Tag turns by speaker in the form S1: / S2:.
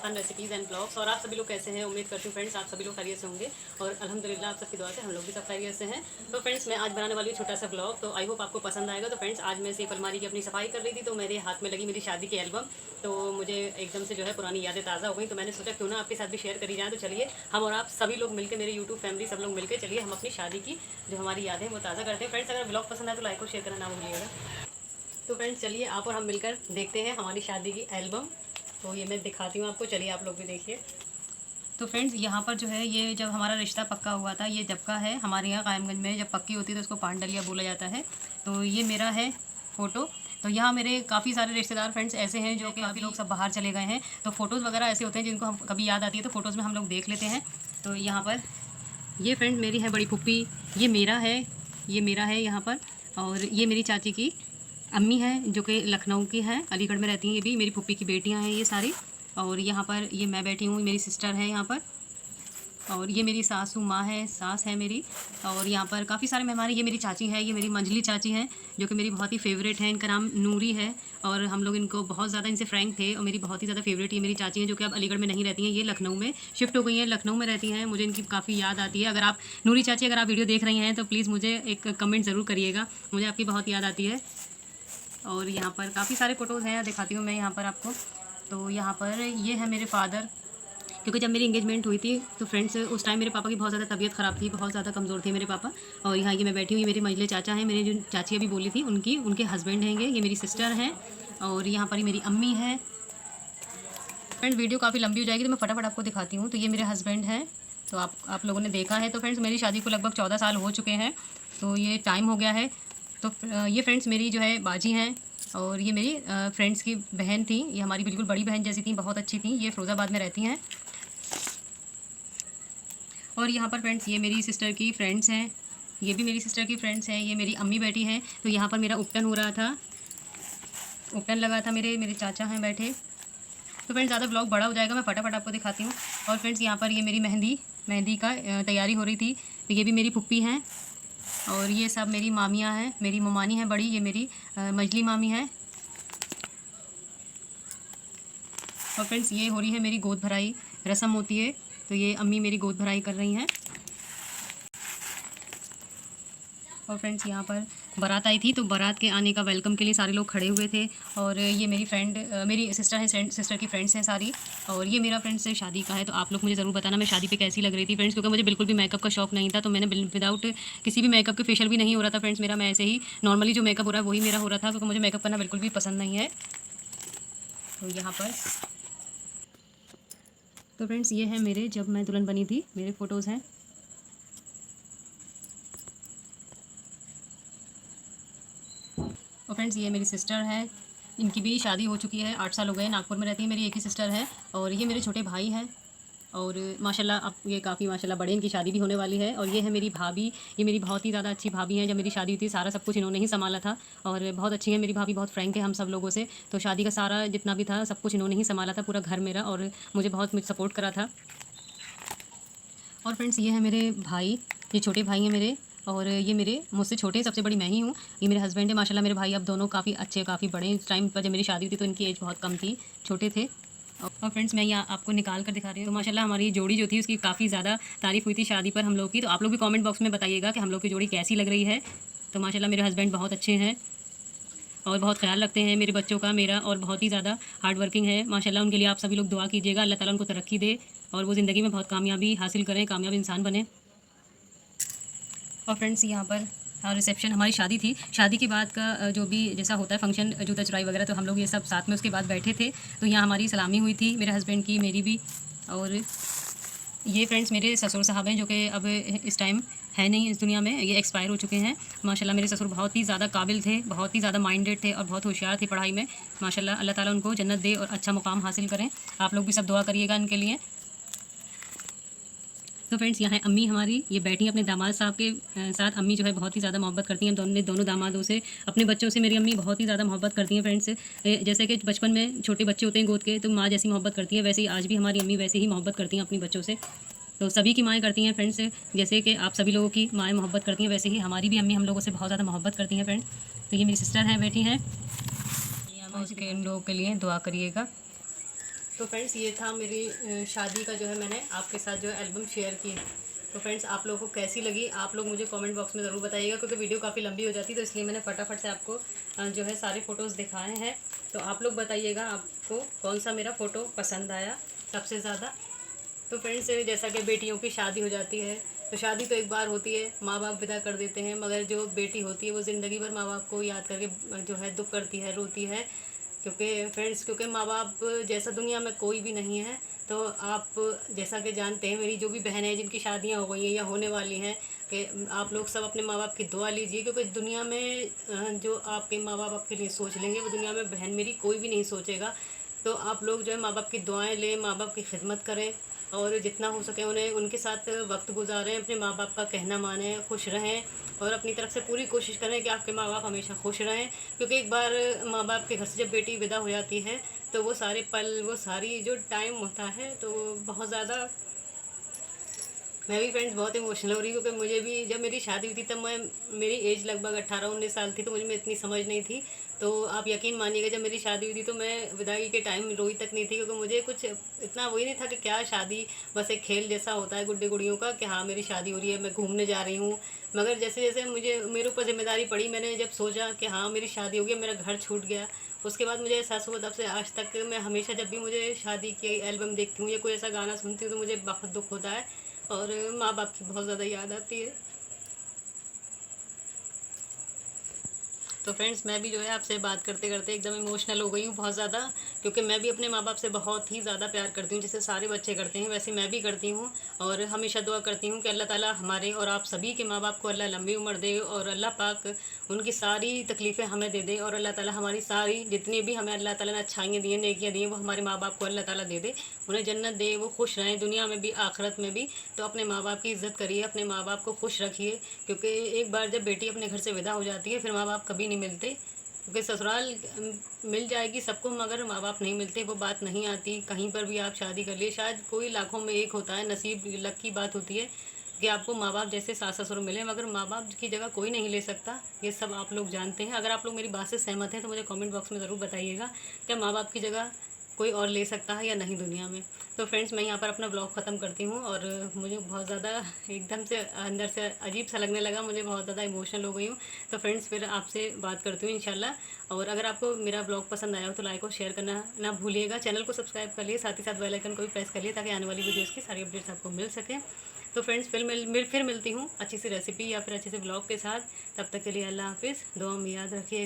S1: Recipes and blogs. और आप सभी लोग कैसे हैं? उम्मीद करती हूँ फ्रेंड्स आप सभी लोग खैरियत से होंगे और अल्हम्दुलिल्लाह आप सबकी दुआ से हम लोग भी सब खैरियत से हैं। तो फ्रेंड्स मैं आज बनाने वाली हूँ छोटा सा ब्लॉग, तो आई होप आपको पसंद आएगा। तो फ्रेंड्स आज मैं सेफ अलमारी की अपनी सफाई कर रही थी, तो मेरे हाथ में लगी मेरी शादी की एल्बम, तो मुझे एकदम से जो है पुरानी यादें ताज़ा हो गई। तो मैंने सोचा क्यों ना आपके साथ भी शेयर करी जाए। तो चलिए हम और आप सभी लोग मिलकर, मेरी यूट्यूब फैमिली सब लोग मिलकर, चलिए हम अपनी शादी की जो हमारी यादें हैं वो ताज़ा करते हैं। फ्रेंड्स अगर ब्लॉग पसंद आए तो लाइक और शेयर करना ना भूलिएगा। तो फ्रेंड्स चलिए आप और हम मिलकर देखते हैं हमारी शादी की एल्बम। तो ये मैं दिखाती हूँ आपको, चलिए आप लोग भी देखिए। तो फ्रेंड्स यहाँ पर जो है ये जब हमारा रिश्ता पक्का हुआ था, ये जब का है हमारे यहाँ कायमगंज में जब पक्की होती है तो उसको पान डलिया बोला जाता है। तो ये मेरा है फ़ोटो। तो यहाँ मेरे काफ़ी सारे रिश्तेदार फ्रेंड्स ऐसे हैं जो कि अभी लोग सब बाहर चले गए हैं, तो फ़ोटोज़ वगैरह ऐसे होते हैं जिनको हम कभी याद आती है तो फ़ोटोज़ में हम लोग देख लेते हैं। तो यहाँ पर ये फ्रेंड मेरी है बड़ी फूफी, ये मेरा है यहाँ पर। और ये मेरी चाची की अम्मी है जो कि लखनऊ की हैं, अलीगढ़ में रहती हैं। ये भी मेरी फूफी की बेटियां हैं ये सारी। और यहाँ पर ये मैं बैठी हूँ, मेरी सिस्टर है यहाँ पर। और ये मेरी सासू माँ है, सास है मेरी। और यहाँ पर काफ़ी सारे मेहमान। ये मेरी चाची है, ये मेरी मंजली चाची हैं जो कि मेरी बहुत ही फेवरेट है। इनका नाम नूरी है और हम लोग इनको बहुत ज़्यादा इनसे फ्रैंक थे और मेरी बहुत ही ज़्यादा फेवरेट ये मेरी चाची हैं जो कि अब अलीगढ़ में नहीं रहती हैं, ये लखनऊ में शिफ्ट हो गई हैं, लखनऊ में रहती हैं। मुझे इनकी काफ़ी याद आती है। अगर आप नूरी चाची अगर आप वीडियो देख रही हैं तो प्लीज़ मुझे एक कमेंट ज़रूर करिएगा, मुझे आपकी बहुत याद आती है। और यहाँ पर काफ़ी सारे फ़ोटोज़ हैं, दिखाती हूँ मैं यहाँ पर आपको। तो यहाँ पर ये है मेरे फादर, क्योंकि जब मेरी इंगेजमेंट हुई थी तो फ्रेंड्स उस टाइम मेरे पापा की बहुत ज़्यादा तबीयत ख़राब थी, बहुत ज़्यादा कमज़ोर थे मेरे पापा। और यहाँ ये मैं बैठी हूँ, ये मेरी मंझले चाचा हैं, मेरी जो चाची अभी बोली थी उनके हस्बैंड हैं ये मेरी सिस्टर हैं। और यहाँ पर ही मेरी अम्मी है। फ्रेंड्स वीडियो काफ़ी लंबी हो जाएगी तो मैं फटाफट आपको दिखाती हूँ। तो ये मेरे हस्बैंड हैं, तो आप लोगों ने देखा है। तो फ्रेंड्स मेरी शादी को लगभग 14 साल हो चुके हैं, तो ये टाइम हो गया है। तो ये फ्रेंड्स मेरी जो है बाजी हैं और ये मेरी फ्रेंड्स की बहन थी, ये हमारी बिल्कुल बड़ी बहन जैसी थी, बहुत अच्छी थी। ये फ़िरोज़ाबाद में रहती हैं। और यहाँ पर फ्रेंड्स ये मेरी सिस्टर की फ्रेंड्स हैं, ये भी मेरी सिस्टर की फ्रेंड्स हैं। ये मेरी अम्मी बैठी हैं। तो यहाँ पर मेरा उपटन हो रहा था, उपटन लगा था, मेरे चाचा हैं बैठे। तो फ्रेंड्स ज़्यादा ब्लॉग बड़ा हो जाएगा, मैं फटाफट आपको दिखाती हूँ। और फ्रेंड्स यहाँ पर ये मेरी मेहंदी का तैयारी हो रही थी, तो ये भी मेरी फुप्पी हैं। और ये सब मेरी मामियाँ हैं, मेरी ममानी हैं बड़ी, ये मेरी मजली मामी हैं। और फ्रेंड्स ये हो रही है मेरी गोद भराई, रस्म होती है, तो ये अम्मी मेरी गोद भराई कर रही हैं। और फ्रेंड्स यहाँ पर बारात आई थी, तो बारात के आने का वेलकम के लिए सारे लोग खड़े हुए थे। और ये मेरी फ्रेंड मेरी सिस्टर है, सिस्टर की फ्रेंड्स हैं सारी। और ये मेरा फ्रेंड्स से शादी का है, तो आप लोग मुझे ज़रूर बताना मैं शादी पे कैसी लग रही थी फ्रेंड्स, क्योंकि मुझे बिल्कुल भी मेकअप का शौक नहीं था। तो मैंने विदाउट किसी भी मेकअप के फेशियल भी नहीं हो रहा था फ्रेंड्स मेरा, मैं ऐसे ही नॉर्मली जो मेकअप हो रहा है वही मेरा हो रहा था, क्योंकि मुझे मेकअप करना बिल्कुल भी पसंद नहीं है। तो यहाँ पर तो फ्रेंड्स ये है मेरे जब मैं दुल्हन बनी थी, मेरे फ़ोटोज़ हैं। और फ्रेंड्स ये मेरी सिस्टर है, इनकी भी शादी हो चुकी है, 8 साल हो गए, नागपुर में रहती है, मेरी एक ही सिस्टर है। और ये मेरे छोटे भाई हैं और माशाल्लाह अब ये काफ़ी माशाल्लाह बड़े, इनकी शादी भी होने वाली है। और ये है मेरी भाभी, ये मेरी बहुत ही ज़्यादा अच्छी भाभी हैं। जब मेरी शादी हुई थी सारा सब कुछ इन्होंने ही संभाला था और बहुत अच्छी है मेरी भाभी, बहुत फ्रैंक है हम सब लोगों से। तो शादी का सारा जितना भी था सब कुछ इन्होंने ही संभाला था, पूरा घर मेरा, और मुझे बहुत सपोर्ट करा था। और फ्रेंड्स ये है मेरे भाई, ये छोटे भाई हैं मेरे। और ये मेरे मुझसे छोटे, सबसे बड़ी मैं ही हूँ। ये मेरे हस्बैंड है, माशाल्लाह मेरे भाई अब दोनों काफ़ी अच्छे, काफ़ी बड़े। इस टाइम पर जब मेरी शादी हुई थी तो इनकी एज बहुत कम थी, छोटे थे। और फ्रेंड्स मैं यहाँ आपको निकाल कर दिखा रही हूँ। तो माशाल्लाह हमारी जोड़ी जो थी उसकी काफ़ी ज़्यादा तारीफ़ हुई थी शादी पर हम लोग की। तो आप लोग भी कमेंट बॉक्स में बताइएगा कि हम लोग की जोड़ी कैसी लग रही है। तो माशाल्लाह मेरे हस्बैंड बहुत अच्छे हैं और बहुत ख्याल रखते हैं मेरे बच्चों का, मेरा, और बहुत ही ज़्यादा हार्ड वर्किंग है माशाल्लाह। उनके लिए आप सभी लोग दुआ कीजिएगा, अल्लाह ताला उनको तरक्की दे और वो ज़िंदगी में बहुत कामयाबी हासिल करें, कामयाब इंसान बने। और फ्रेंड्स यहाँ पर रिसेप्शन, हमारी शादी थी, शादी के बाद का जो भी जैसा होता है फंक्शन, जूता चुराई वगैरह, तो हम लोग ये सब साथ में उसके बाद बैठे थे। तो यहाँ हमारी सलामी हुई थी मेरे हस्बैंड की, मेरी भी। और ये फ्रेंड्स मेरे ससुर साहब हैं जो कि अब इस टाइम है नहीं इस दुनिया में, ये एक्सपायर हो चुके हैं। माशाल्लाह मेरे ससुर बहुत ही ज़्यादा काबिल थे, बहुत ही ज़्यादा माइंडेड थे और बहुत होशियार थे पढ़ाई में। माशाल्लाह अल्लाह ताला उनको जन्नत दे और अच्छा मुकाम हासिल करें। आप लोग भी सब दुआ करिएगा इनके लिए। तो फ्रेंड्स यहाँ है अम्मी हमारी, ये बैठी हैं अपने दामाद साहब के साथ। अम्मी जो है बहुत ही ज़्यादा मोहब्बत करती हैं दोनों दामादों से, अपने बच्चों से मेरी अम्मी बहुत ही ज़्यादा मोहब्बत करती हैं फ्रेंड्स। जैसे कि बचपन में छोटे बच्चे होते हैं गोद के, तो माँ जैसी मोहब्बत करती हैं, वैसे ही आज भी हमारी अम्मी वैसे ही मोहब्बत करती हैं अपने बच्चों से। तो सभी की माएँ करती हैं फ्रेंड्स, जैसे कि आप सभी लोगों की माएँ मोहब्बत करती हैं, वैसे ही हमारी भी अम्मी हम लोगों से बहुत ज़्यादा मोहब्बत करती हैं फ्रेंड्स। तो ये मेरी सिस्टर हैं, बेटी हैं, उसके इन लोगों के लिए दुआ करिएगा। तो फ्रेंड्स ये था मेरी शादी का जो है मैंने आपके साथ जो है एल्बम शेयर की। तो फ्रेंड्स आप लोगों को कैसी लगी आप लोग मुझे कमेंट बॉक्स में ज़रूर बताइएगा, क्योंकि वीडियो काफ़ी लंबी हो जाती है, तो इसलिए मैंने फटाफट से आपको जो है सारे फ़ोटोज़ दिखाए हैं। तो आप लोग बताइएगा आपको कौन सा मेरा फ़ोटो पसंद आया सबसे ज़्यादा। तो फ्रेंड्स जैसा कि बेटियों की शादी हो जाती है, तो शादी तो एक बार होती है, माँ बाप विदा कर देते हैं, मगर जो बेटी होती है वो ज़िंदगी भर माँ बाप को याद करके जो है दुख करती है, रोती है। क्योंकि माँ बाप जैसा दुनिया में कोई भी नहीं है। तो आप जैसा कि जानते हैं मेरी जो भी बहन है जिनकी शादियाँ हो गई हैं या होने वाली हैं, कि आप लोग सब अपने माँ बाप की दुआ लीजिए, क्योंकि दुनिया में जो आपके माँ बाप आपके लिए सोच लेंगे वो दुनिया में बहन मेरी कोई भी नहीं सोचेगा। तो आप लोग जो है माँ बाप की दुआएं लें, माँ बाप की खिदमत करें, और जितना हो सके उन्हें उनके साथ वक्त गुजारें, अपने माँ बाप का कहना मानें, खुश रहें, और अपनी तरफ से पूरी कोशिश करें कि आपके माँ बाप हमेशा खुश रहें। क्योंकि एक बार माँ बाप के घर से जब बेटी विदा हो जाती है तो वो सारे पल, वो सारी जो टाइम होता है, तो बहुत ज़्यादा मैं भी फ्रेंड्स बहुत इमोशनल हो रही हूँ, क्योंकि मुझे भी जब मेरी शादी हुई थी तब मेरी एज लगभग 18-19 साल थी, तो मुझे में इतनी समझ नहीं थी। तो आप यकीन मानिएगा जब मेरी शादी हुई थी तो मैं विदाई के टाइम रोई तक नहीं थी, क्योंकि मुझे कुछ इतना वही नहीं था कि क्या शादी बस एक खेल जैसा होता है गुड्डे गुड़ियों का, कि हाँ मेरी शादी हो रही है, मैं घूमने जा रही हूँ। मगर जैसे जैसे मेरे ऊपर जिम्मेदारी पड़ी, मैंने जब सोचा कि हाँ मेरी शादी हो गई, मेरा घर छूट गया, उसके बाद मुझे एहसास हुआ, तब से आज तक मैं हमेशा जब भी मुझे शादी की एल्बम देखती हूँ या कोई ऐसा गाना सुनती हूँ तो मुझे बहुत दुख होता है, और माँ बाप की बहुत ज़्यादा याद आती है। तो फ्रेंड्स मैं भी जो है आपसे बात करते करते एकदम इमोशनल हो गई हूँ बहुत ज़्यादा, क्योंकि मैं भी अपने माँ बाप से बहुत ही ज़्यादा प्यार करती हूँ, जैसे सारे बच्चे करते हैं वैसे मैं भी करती हूँ। और हमेशा दुआ करती हूँ कि अल्लाह ताला हमारे और आप सभी के माँ बाप को अल्लाह लंबी उम्र दे, और अल्लाह पाक उनकी सारी तकलीफ़ें हमें दे दे, और अल्लाह ताला हमारी सारी जितनी भी हमें अल्लाह ताला ने अच्छाइयाँ दी हैं, नेकियाँ दी हैं, वो हमारे माँ बाप को अल्लाह ताला दे दे, उन्हें जन्नत दे, वो खुश रहें दुनिया में भी आखिरत में भी। तो अपने माँ बाप की इज़्ज़त करिए, अपने माँ बाप को खुश रखिए, क्योंकि एक बार जब बेटी अपने घर से विदा हो जाती है फिर माँ बाप कभी नहीं मिलते। क्योंकि ससुराल मिल जाएगी सबको, मगर माँ बाप नहीं मिलते, वो बात नहीं आती। कहीं पर भी आप शादी कर लिए, शायद कोई लाखों में एक होता है, नसीब लक की बात होती है कि आपको माँ बाप जैसे सास ससुर मिले, मगर माँ बाप की जगह कोई नहीं ले सकता। ये सब आप लोग जानते हैं। अगर आप लोग मेरी बात से सहमत हैं तो मुझे कमेंट बॉक्स में ज़रूर बताइएगा, क्या माँ बाप की जगह कोई और ले सकता है या नहीं दुनिया में। तो फ्रेंड्स मैं यहाँ पर अपना ब्लॉग ख़त्म करती हूँ, और मुझे बहुत ज़्यादा एकदम से अंदर से अजीब सा लगने लगा, मुझे बहुत ज़्यादा इमोशनल हो गई हूँ। तो फ्रेंड्स फिर आपसे बात करती हूँ इंशाल्लाह। और अगर आपको मेरा ब्लॉग पसंद आया हो तो लाइक और शेयर करना ना भूलिएगा, चैनल को सब्सक्राइब कर लिए, साथ ही साथ बेल आइकन को भी प्रेस कर लिए, ताकि आने वाली वीडियोज़ की सारी अपडेट्स आपको मिल सकें। तो फ्रेंड्स फिर मिलती हूँ अच्छी सी रेसिपी या फिर अच्छे से ब्लॉग के साथ। तब तक के लिए अल्लाह हाफिज़, दुआ में याद रखिए।